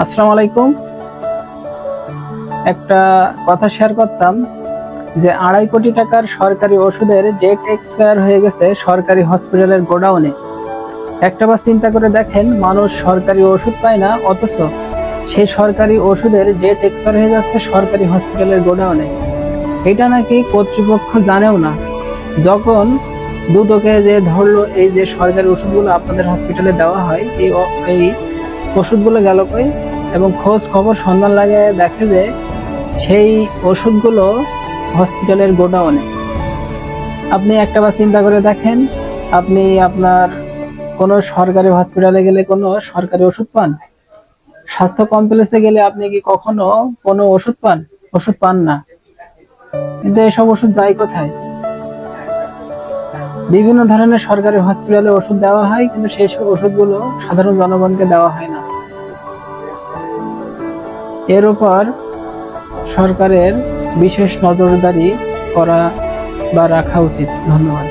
আসসালামু আলাইকুম। একটা কথা শেয়ার করতাম যে 2.5 কোটি টাকার সরকারি ওষুধের ডেট এক্সপায়ার হয়ে গেছে সরকারি হসপিটালের গোডাউনে। একটাবার চিন্তা করে দেখেন, মানুষ সরকারি ওষুধ পায় না, অথচ সেই সরকারি ওষুধের ডেট এক্সপায়ার হয়ে যাচ্ছে সরকারি হসপিটালের গোডাউনে। এটা নাকি কর্তৃপক্ষ জানেও না। যখন দুদকে যে ধরলো এই যে সরকারি ওষুধগুলো আপনাদের হসপিটালে দেওয়া হয়, এই ওষুধগুলো গেল কই, এবং খোঁজ খবর সন্ধান লাগে দেখে যে সেই ওষুধগুলো হসপিটালের গোডাউনে। আপনি একটাবার চিন্তা করে দেখেন, আপনি আপনার কোনো সরকারি হসপিটালে গেলে কোনো সরকারি ওষুধ পান? স্বাস্থ্য কমপ্লেক্সে গেলে আপনি কি কখনো কোনো ওষুধ পান? ওষুধ পান না। কিন্তু এসব ওষুধ যায় কোথায়? বিভিন্ন ধরনের সরকারি হসপিটালে ওষুধ দেওয়া হয়, কিন্তু সেই সব ওষুধগুলো সাধারণ জনগণকে দেওয়া হয় না। এর উপর সরকারের বিশেষ নজরদারি করা বা রাখা উচিত। ধন্যবাদ।